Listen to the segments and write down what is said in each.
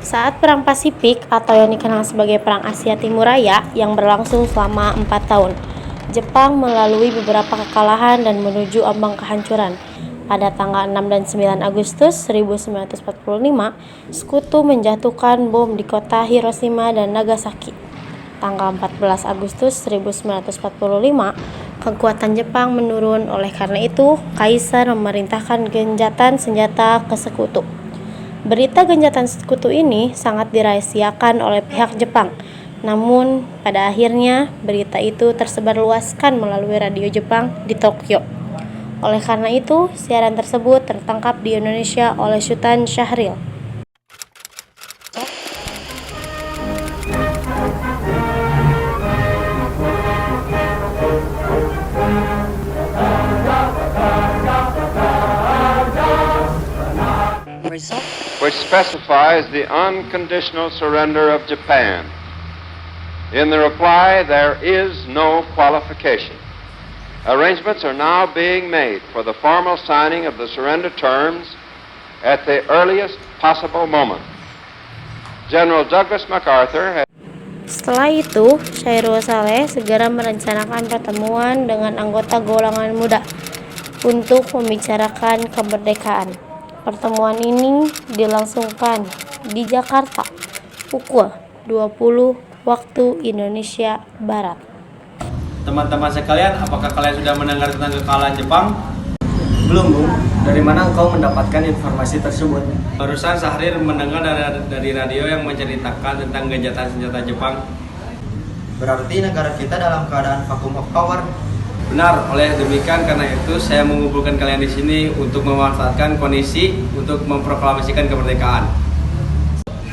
Saat Perang Pasifik atau yang dikenal sebagai Perang Asia Timur Raya yang berlangsung selama 4 tahun, Jepang melalui beberapa kekalahan dan menuju ambang kehancuran. Pada tanggal 6 dan 9 Agustus 1945, Sekutu menjatuhkan bom di kota Hiroshima dan Nagasaki. Tanggal 14 Agustus 1945, kekuatan Jepang menurun. Oleh karena itu, Kaisar memerintahkan gencatan senjata ke Sekutu. Berita gencatan Sekutu ini sangat dirahasiakan oleh pihak Jepang. Namun, pada akhirnya berita itu tersebar luaskan melalui radio Jepang di Tokyo. Oleh karena itu, siaran tersebut tertangkap di Indonesia oleh Sultan Syahrir. Which specifies the unconditional surrender of Japan. In the reply, there is no qualification. Arrangements are now being made for the formal signing of the surrender terms at the earliest possible moment. General Douglas MacArthur has... Setelah itu, Syairul Saleh segera merencanakan pertemuan dengan anggota golongan muda untuk membicarakan kemerdekaan. Pertemuan ini dilangsungkan di Jakarta pukul 20 waktu Indonesia Barat. Teman-teman sekalian, apakah kalian sudah mendengar tentang kekalahan Jepang? Belum, Bu. Dari mana engkau mendapatkan informasi tersebut? Barusan Syahrir mendengar dari radio yang menceritakan tentang gencatan senjata Jepang. Berarti negara kita dalam keadaan vacuum of power. Benar, oleh demikian karena itu saya mengumpulkan kalian di sini untuk memanfaatkan kondisi untuk memproklamasikan kemerdekaan.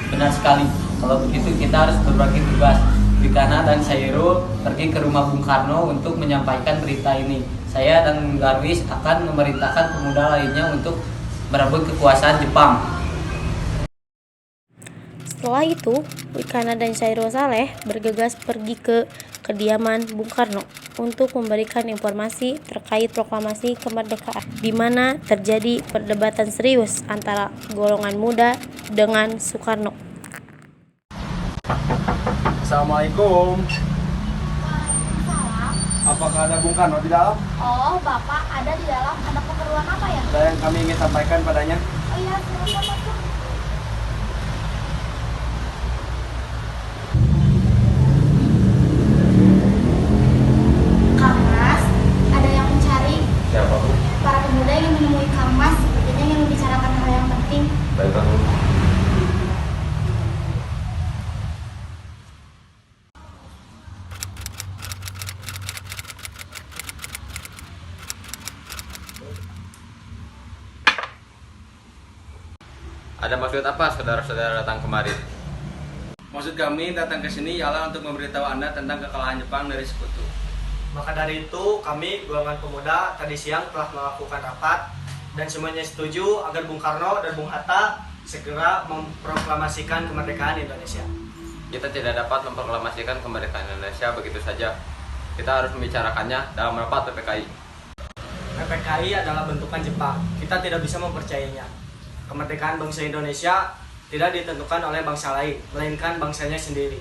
Benar sekali. Kalau begitu kita harus berbagi tugas. Bikana dan Syairul pergi ke rumah Bung Karno untuk menyampaikan berita ini. Saya dan Garwis akan memerintahkan pemuda lainnya untuk merebut kekuasaan Jepang. Setelah itu, Bikana dan Syairul Saleh bergegas pergi ke kediaman Bung Karno untuk memberikan informasi terkait proklamasi kemerdekaan, di mana terjadi perdebatan serius antara golongan muda dengan Soekarno. Assalamualaikum. Salam. Apakah ada Bung Karno di dalam? Oh, Bapak ada di dalam. Ada keperluan apa ya? Ada yang kami ingin sampaikan padanya. Oh iya, silakan masuk. Kang Mas, ada yang mencari. Siapa, Bu? Para pemuda yang menemui Kang Mas, sepertinya ingin membicarakan hal yang penting. Baik, Bang. Ada maksud apa saudara-saudara datang kemari? Maksud kami datang ke sini ialah untuk memberitahu Anda tentang kekalahan Jepang dari Sekutu. Maka dari itu, kami golongan pemuda tadi siang telah melakukan rapat dan semuanya setuju agar Bung Karno dan Bung Hatta segera memproklamasikan kemerdekaan Indonesia. Kita tidak dapat memproklamasikan kemerdekaan Indonesia begitu saja. Kita harus membicarakannya dalam rapat PPKI. PPKI adalah bentukan Jepang. Kita tidak bisa mempercayainya. Kemerdekaan bangsa Indonesia tidak ditentukan oleh bangsa lain, melainkan bangsanya sendiri.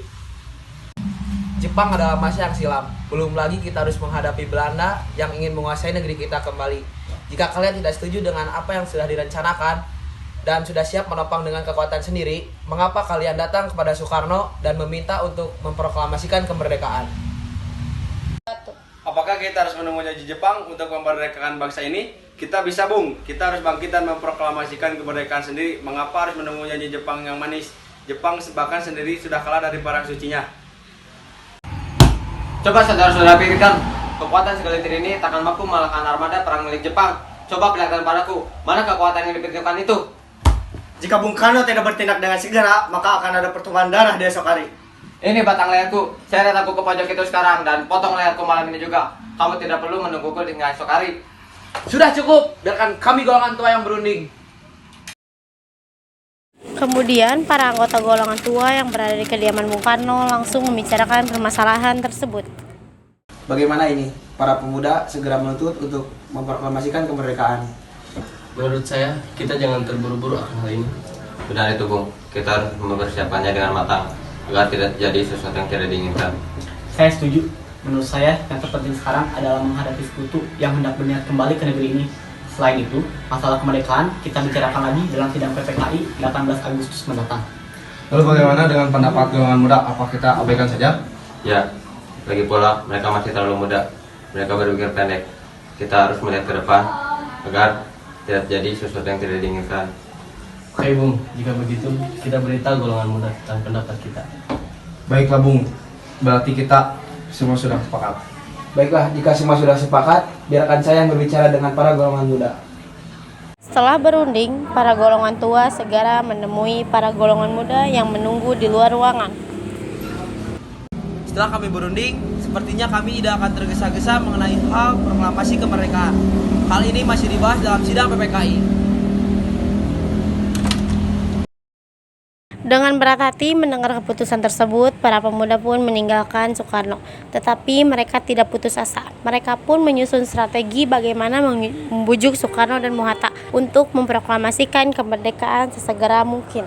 Jepang adalah masa yang silam. Belum lagi kita harus menghadapi Belanda yang ingin menguasai negeri kita kembali. Jika kalian tidak setuju dengan apa yang sudah direncanakan dan sudah siap menopang dengan kekuatan sendiri, mengapa kalian datang kepada Soekarno dan meminta untuk memproklamasikan kemerdekaan? Apakah kita harus menunggu janji Jepang untuk memerdekakan bangsa ini? Kita bisa, Bung. Kita harus bangkit dan memproklamasikan kemerdekaan sendiri. Mengapa harus menunggu janji Jepang yang manis? Jepang bahkan sendiri sudah kalah dari barang sucinya. Coba saudara-saudara pikirkan, kekuatan segelintir ini takkan mampu mengalahkan armada perang milik Jepang. Coba perlihatkan padaku, mana kekuatan yang diperlukan itu? Jika Bung Karno tidak bertindak dengan segera, maka akan ada pertumpahan darah di esok hari. Ini batang leherku. Saya datang ke pojok itu sekarang dan potong leherku malam ini juga. Kamu tidak perlu menungguku hingga esok hari. Sudah cukup, biarkan kami golongan tua yang berunding. Kemudian, para anggota golongan tua yang berada di kediaman Bung Karno langsung membicarakan permasalahan tersebut. Bagaimana ini? Para pemuda segera menuntut untuk memproklamasikan kemerdekaan. Menurut saya, kita jangan terburu-buru akan hal ini. Benar itu Bung, kita harus mempersiapkannya dengan matang agar tidak jadi sesuatu yang tidak diinginkan. Saya setuju. Menurut saya, yang terpenting sekarang adalah menghadapi sekutu yang hendak berniat kembali ke negeri ini. Selain itu, masalah kemerdekaan kita bicarakan lagi dalam sidang PPKI 18 Agustus mendatang. Lalu bagaimana dengan pendapat golongan muda? Apa kita abaikan saja? Ya, lagi pula mereka masih terlalu muda. Mereka berpikir pendek. Kita harus melihat ke depan agar tidak jadi sesuatu yang tidak diinginkan. Oke Bung, jika begitu kita beritahu golongan muda tentang pendapat kita. Baiklah Bung, berarti kita semua sudah sepakat. Baiklah, jika semua sudah sepakat, biarkan saya yang berbicara dengan para golongan muda. Setelah berunding, para golongan tua segera menemui para golongan muda yang menunggu di luar ruangan. Setelah kami berunding, sepertinya kami tidak akan tergesa-gesa mengenai hal proklamasi kemerdekaan. Hal ini masih dibahas dalam sidang PPKI. Dengan berat hati mendengar keputusan tersebut, para pemuda pun meninggalkan Soekarno. Tetapi mereka tidak putus asa. Mereka pun menyusun strategi bagaimana membujuk Soekarno dan Bung Hatta untuk memproklamasikan kemerdekaan sesegera mungkin.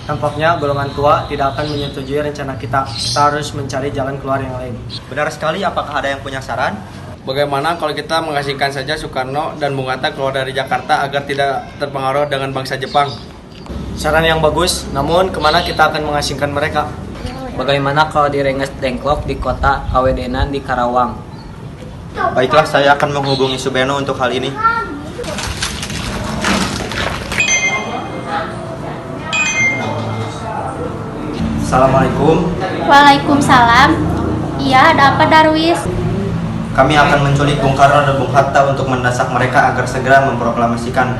Tampaknya golongan tua tidak akan menyetujui rencana kita. Kita harus mencari jalan keluar yang lain. Benar sekali, apakah ada yang punya saran? Bagaimana kalau kita mengasihkan saja Soekarno dan Bung Hatta keluar dari Jakarta agar tidak terpengaruh dengan bangsa Jepang? Saran yang bagus, namun kemana kita akan mengasingkan mereka? Bagaimana kalau di Rengas Dengklok di kota Kawedenan di Karawang? Baiklah, saya akan menghubungi Subeno untuk hal ini. Assalamualaikum. Waalaikumsalam. Iya, ada apa Darwis? Kami akan menculik Bung Karno dan Bung Hatta untuk mendesak mereka agar segera memproklamasikan.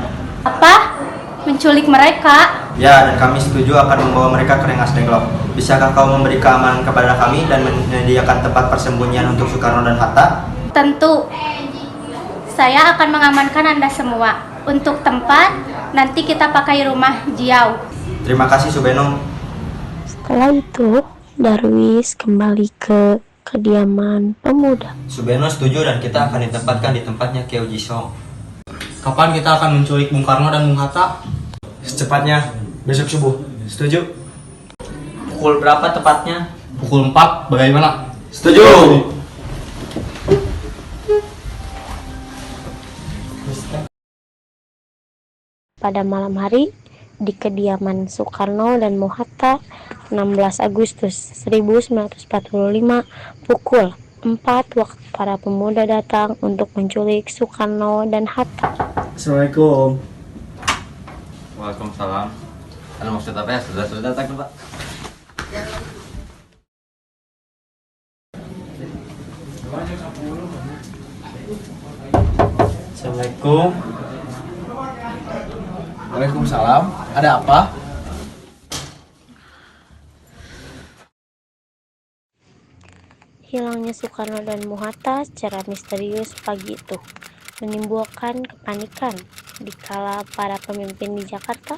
Apa? Menculik mereka? Ya, dan kami setuju akan membawa mereka ke Rengas Dengklok. Bisakah kau memberi keamanan kepada kami dan menyediakan tempat persembunyian untuk Soekarno dan Hatta? Tentu. Saya akan mengamankan Anda semua. Untuk tempat, nanti kita pakai rumah Jiau. Terima kasih Subeno. Setelah itu, Darwis kembali ke kediaman pemuda. Subeno setuju dan kita akan ditempatkan di tempatnya Kiau Jisong. Kapan kita akan menculik Bung Karno dan Bung Hatta? Secepatnya, besok subuh. Setuju? Pukul berapa tepatnya? Pukul 4, bagaimana? Setuju. Pada malam hari, di kediaman Soekarno dan Bung Hatta, 16 Agustus 1945, pukul 4 waktu para pemuda datang untuk menculik Soekarno dan Hatta. Assalamualaikum. Waalaikumsalam. Ada maksud apa ya? Sudah datang Pak. Assalamualaikum. Waalaikumsalam. Ada apa? Hilangnya Soekarno dan Bung Hatta secara misterius pagi itu menimbulkan kepanikan di kala para pemimpin di Jakarta.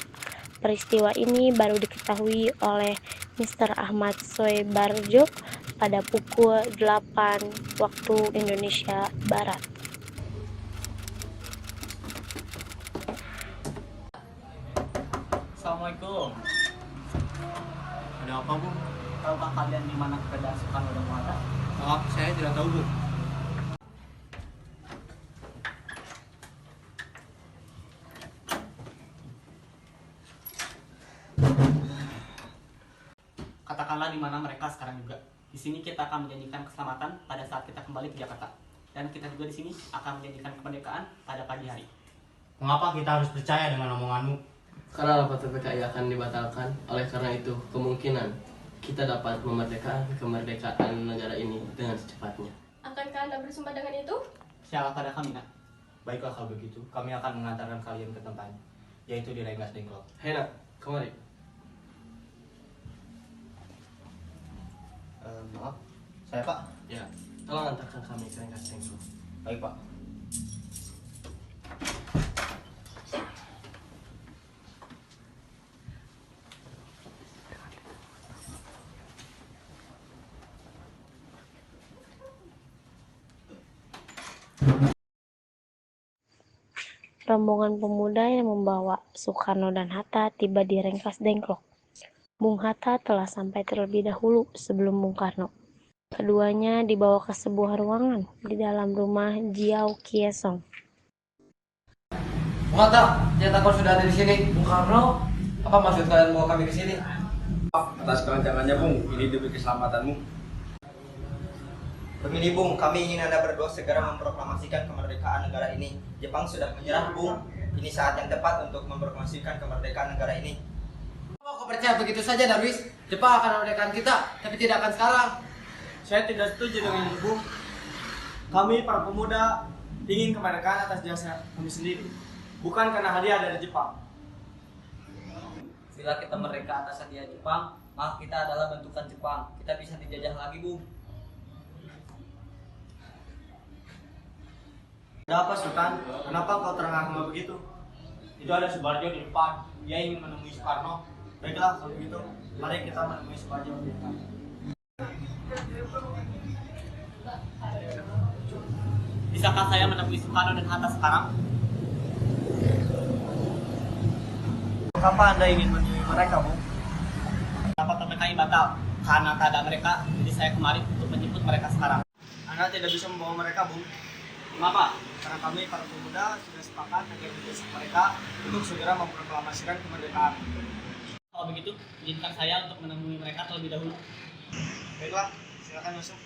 Peristiwa ini baru diketahui oleh Mr. Ahmad Soebarjo pada pukul 8 waktu Indonesia Barat. Assalamualaikum. Ada apa Bu? Tahukah kalian di mana keberadaan Soekarno dan Bung Hatta? Maaf, saya tidak tahu, Bu. Katakanlah di mana mereka sekarang juga. Di sini kita akan menjanjikan keselamatan pada saat kita kembali ke Jakarta. Dan kita juga di sini akan menjanjikan kemerdekaan pada pagi hari. Mengapa kita harus percaya dengan omonganmu? Karena rapat PPKI akan dibatalkan, oleh karena itu kemungkinan kita dapat memerdekakan kemerdekaan negara ini dengan secepatnya. Akankah Anda bersumpah dengan itu? Siapa pada kami, Nak? Baiklah kalau begitu, kami akan mengantarkan kalian ke tempatnya, yaitu di Rengas Dengklok. Hei Nak, kemari. Maaf, saya Pak. Ya, tolong antarkan kami ke Rengas Dengklok. Baik Pak. rombongan pemuda yang membawa Soekarno dan Hatta tiba di Rengkas Dengklok. Bung Hatta telah sampai terlebih dahulu sebelum Bung Karno. Keduanya dibawa ke sebuah ruangan di dalam rumah Jiao Kiesong. Bung Hatta, ternyata kau sudah ada di sini. Bung Karno, apa maksud kalian bawa kami ke sini? Atas kelancangannya Bung, ini demi keselamatanmu. Begini Bung, kami ingin Anda berdua segera memproklamasikan kemerdekaan negara ini. Jepang sudah menyerah Bung, ini saat yang tepat untuk memproklamasikan kemerdekaan negara ini. Kau percaya begitu saja, Darwis? Jepang akan memerdekakan kita, tapi tidak akan sekarang. Saya tidak setuju dengan ini, Bung. Kami para pemuda ingin kemerdekaan atas jasa kami sendiri, bukan karena hadiah dari Jepang. Bila kita merdeka atas hadiah Jepang, maka kita adalah bentukan Jepang. Kita bisa dijajah lagi, Bung. Ada apa, Sultan? Kenapa kau terengah-engah begitu? Itu ada Subarjo di depan. Dia ingin menemui Soekarno. Baiklah, kalau begitu, mari kita menemui Subarjo di depan. Bisakah saya menemui Soekarno dan Hatta sekarang? Kenapa Anda ingin menemui mereka, Bung? Rapat PPKI batal karena tak ada mereka, jadi saya kemari untuk menjemput mereka sekarang. Anda tidak bisa membawa mereka, Bung. Kenapa? Karena kami para pemuda sudah sepakat agar mendesak mereka untuk segera memproklamasikan kemerdekaan. Kalau begitu, izinkan saya untuk menemui mereka terlebih dahulu. Baiklah, silakan masuk.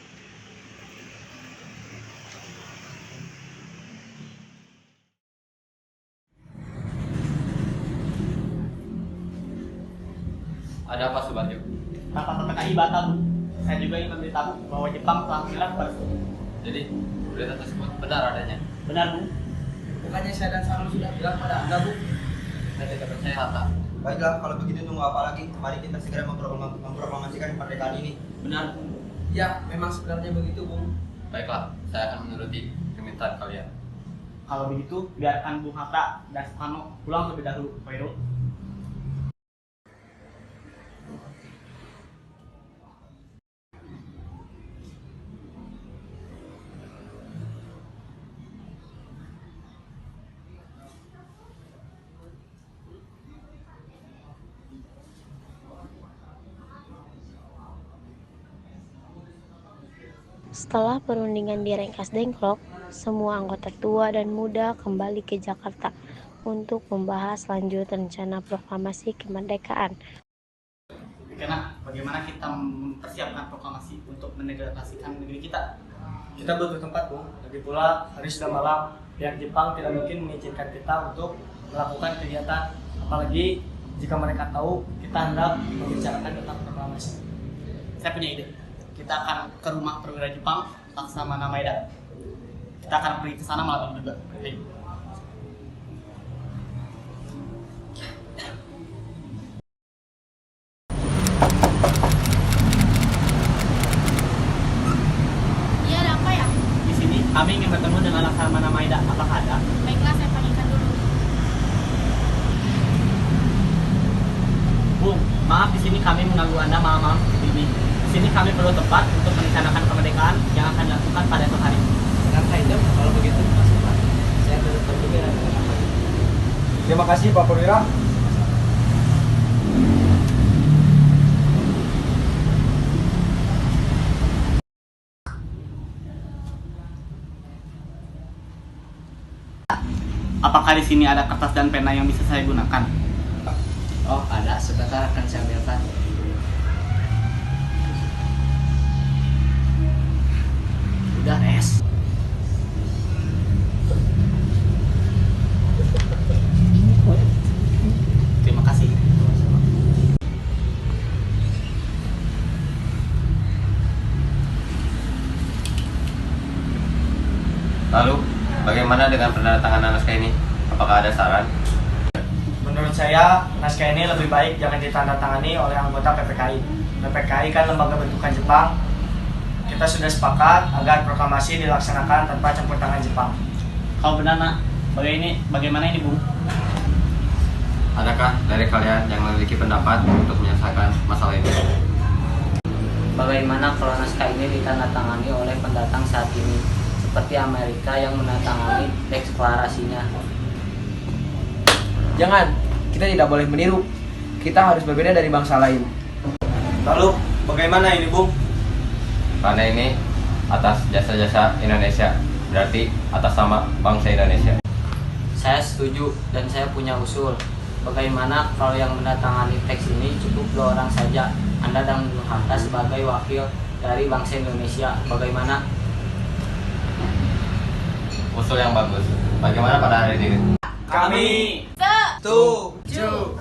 Ada apa Subarjo? Rapat PPKI batal, Bu. Saya juga ingin memberitahu bahwa Jepang telah menyerah pada Jadi berita tersebut benar adanya? Benar, Bu. Bukannya saya dan Sarul sudah bilang pada Anda, Bu? Saya tidak percaya Hatta. Baiklah, kalau begitu tunggu apa lagi? Mari kita segera memproklamasikan kemerdekaan ini. Benar. Ya, memang sebenarnya begitu, Bung. Baiklah, saya akan menuruti permintaan kalian. Kalau begitu, biarkan Bung Hatta dan Soekarno pulang lebih dahulu, Pak. Setelah perundingan di Rengkas Dengklok, semua anggota tua dan muda kembali ke Jakarta untuk membahas lanjut rencana proklamasi kemerdekaan. Karena bagaimana kita mempersiapkan proklamasi untuk menegasikan negeri kita? Kita butuh tempat, Bung. Lagi pula, hari sudah malam. Pihak Jepang tidak mungkin mengizinkan kita untuk melakukan kegiatan. Apalagi jika mereka tahu kita hendak membicarakan tentang proklamasi. Saya punya ide. Kita akan ke rumah perwira Jepang, Laksamana Maeda. Kita akan pergi ke sana malam ini juga. Ayo. Iya, ada apa ya? Di sini kami ingin bertemu dengan Laksamana Maeda. Apakah ada? Baiklah, saya panggilkan dulu. Bung, maaf di sini kami mengganggu Anda malam-malam seperti ini. Di sini kami perlu tempat untuk merencanakan kemerdekaan yang akan dilakukan pada esok hari. Dengan saja, kalau begitu, masuklah. Saya turut berpikir dengan apa. Terima kasih, Pak Perwira. Apakah di sini ada kertas dan pena yang bisa saya gunakan? Oh, ada. Sebentar akan saya ambilkan. Udah, Es. Terima kasih. Lalu, bagaimana dengan penandatanganan naskah ini? Apakah ada saran? Menurut saya, naskah ini lebih baik jangan ditandatangani oleh anggota PPKI. PPKI kan lembaga bentukan Jepang. Kita sudah sepakat agar proklamasi dilaksanakan tanpa campur tangan Jepang. Kalau benar, Nak, bagaimana ini, Bung? Adakah dari kalian yang memiliki pendapat untuk menyelesaikan masalah ini? Bagaimana kalau naskah ini ditandatangani oleh pendatang saat ini, seperti Amerika yang menandatangani deklarasinya? Jangan, kita tidak boleh meniru. Kita harus berbeda dari bangsa lain. Lalu, bagaimana ini, Bung? Karena ini atas jasa-jasa Indonesia, berarti atas nama bangsa Indonesia. Saya setuju dan saya punya usul. Bagaimana kalau yang mendatangani teks ini cukup 2 orang saja? Anda dan Bung Hatta sebagai wakil dari bangsa Indonesia. Bagaimana? Usul yang bagus. Bagaimana pada hari ini? Kami setuju.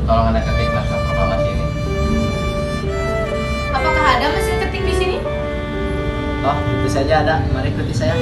Tolong Anda ketik naskah proklamasi ini. Apakah ada mesin ketik di sini? Oh, tentu saja ada. Mari ikuti saya.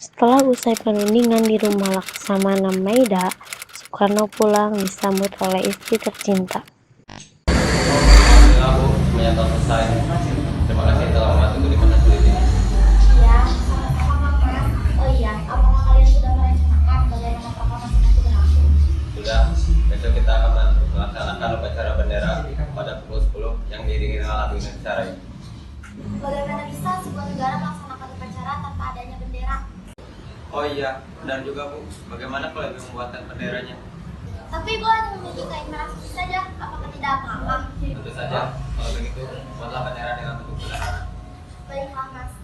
Setelah usai perundingan di rumah Laksamana Maida, Soekarno pulang disambut oleh istri tercinta. Alhamdulillah, Bu, semuanya telah selesai. Terima kasih telah membantu di masa sulit ini. Ya, sama-sama Mas. Oh iya, apakah kalian sudah merencanakan bagaimana proklamasi nanti berlangsung? Sudah, besok kita akan melaksanakan upacara bendera pada pukul 10 yang diiringi dengan lagu Indonesia Raya. Bagaimana bisa sebuah negara melaksanakan upacara tanpa adanya bendera? Oh iya, benar juga Bu. Bagaimana kalau Ibu membuatkan benderanya? Tapi Ibu hanya memiliki kain merah putih saja, apakah tidak apa-apa? Tentu saja, kalau begitu, buatlah bendera dengan bentuk sederhana. Baiklah Mas.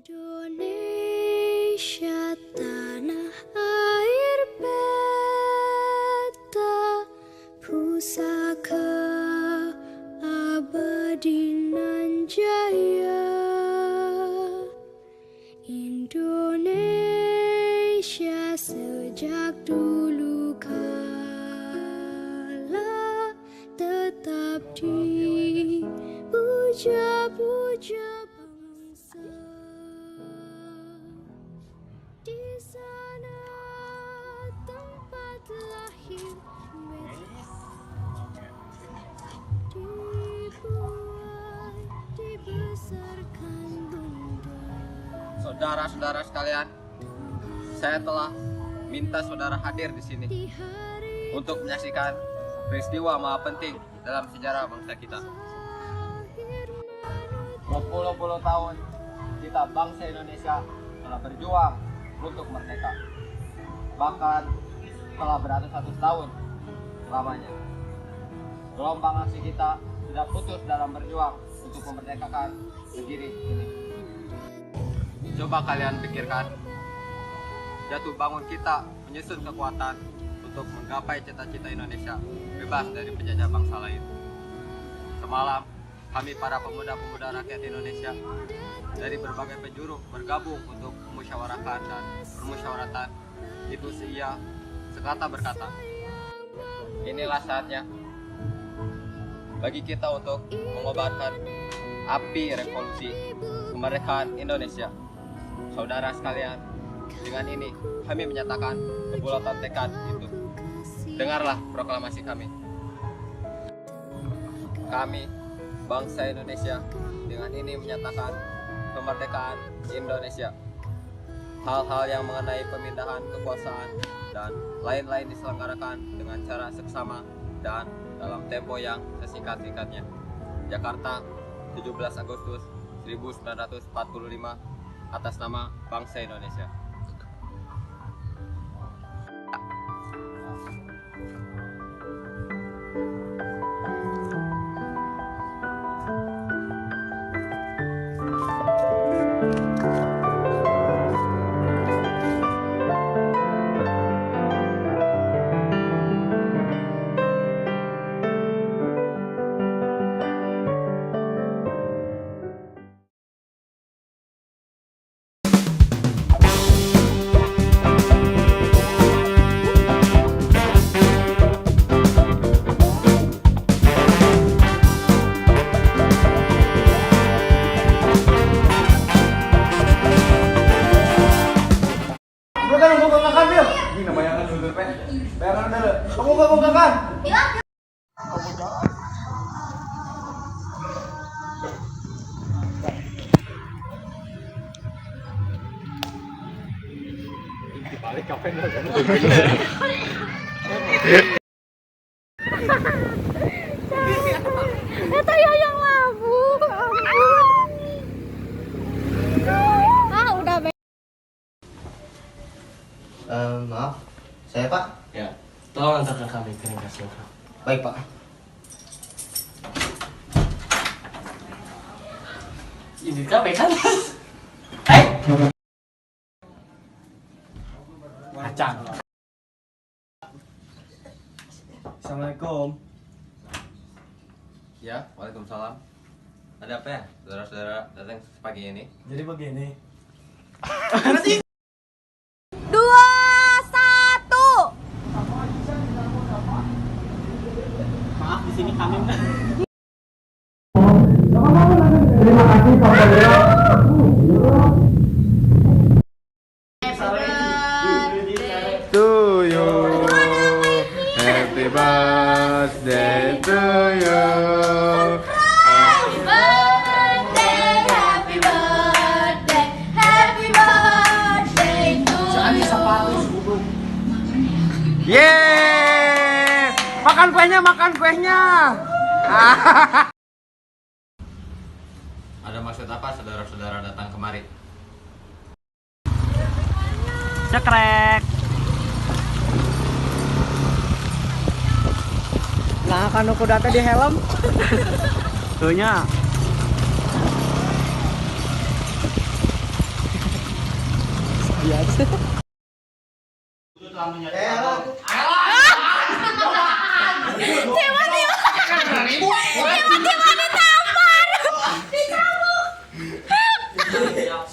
Indonesia tanah air beta, pusaka abadi nan jaya. Indonesia sejak dulu kala tetap dipuja-puja bangsa. Di sana tempat lahir dibuat, dibesarkan bunda. Saudara-saudara sekalian, saya telah minta saudara hadir di sini untuk menyaksikan peristiwa maha penting dalam sejarah bangsa kita. Berpuluh-puluh tahun kita bangsa Indonesia telah berjuang untuk merdeka. Bahkan telah beratus-ratus tahun lamanya. Gelombang aksi kita tidak putus dalam berjuang untuk memerdekakan negeri ini. Coba kalian pikirkan, jatuh bangun kita menyusun kekuatan untuk menggapai cita-cita Indonesia bebas dari penjajah bangsa lain. Semalam, kami para pemuda-pemuda rakyat Indonesia dari berbagai penjuru bergabung untuk memusyawarahkan dan permusyawaratan itu seia sekata berkata. Inilah saatnya bagi kita untuk mengobarkan api revolusi kemerdekaan Indonesia. Saudara sekalian, dengan ini kami menyatakan kebulatan tekad itu. Dengarlah proklamasi kami. Kami, bangsa Indonesia, dengan ini menyatakan kemerdekaan Indonesia. Hal-hal yang mengenai pemindahan kekuasaan dan lain-lain diselenggarakan dengan cara seksama dan dalam tempo yang sesingkat-singkatnya. Jakarta, 17 Agustus 1945, atas nama bangsa Indonesia. Balik kafe dong. Eta ya yang mabuk, ampun. Ah, udah Maaf, saya Pak. Ya, tolong antarkan kami ke ringkas lengkap. Baik Pak. Ini kafe kan? Acang. Assalamualaikum. Ya, waalaikumsalam. Ada apa ya, saudara-saudara datang pagi ini? Jadi begini. 2, 1. Maaf, di sini kami Terima kasih Pak Beliau. To you. Happy birthday to you. Happy birthday, happy birthday, happy birthday to you. Yeay! Makan kuehnya, makan kuehnya. Ada maksud apa saudara-saudara datang kemari? cekrek. Nah, kan kuda teh di helm. Tuhnya. Biasa. Tiba-tiba ditampar. Dicambuk. 3,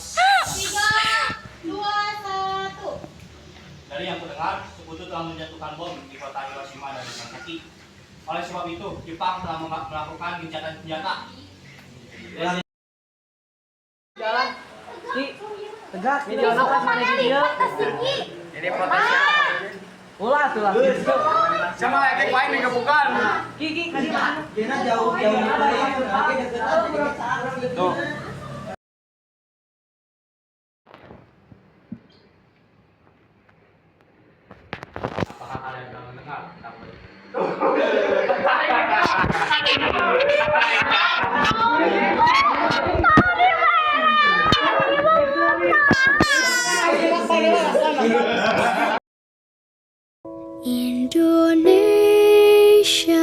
2, 1. Dari yang kudengar, sekutu telah menjatuhkan bom di kota Hiroshima dan Nagasaki. Oleh sebab itu, Jepang telah melakukan gencatan senjata. Jalan. Ki, tegak. Ini apa mana lipat tas tinggi. Ini protesnya. Ulah tuh lah. Sama lagi kueh digebukan. Ki, kali mana? Kena jauh Tuh. Apakah kalian telah mendengar? Indonesia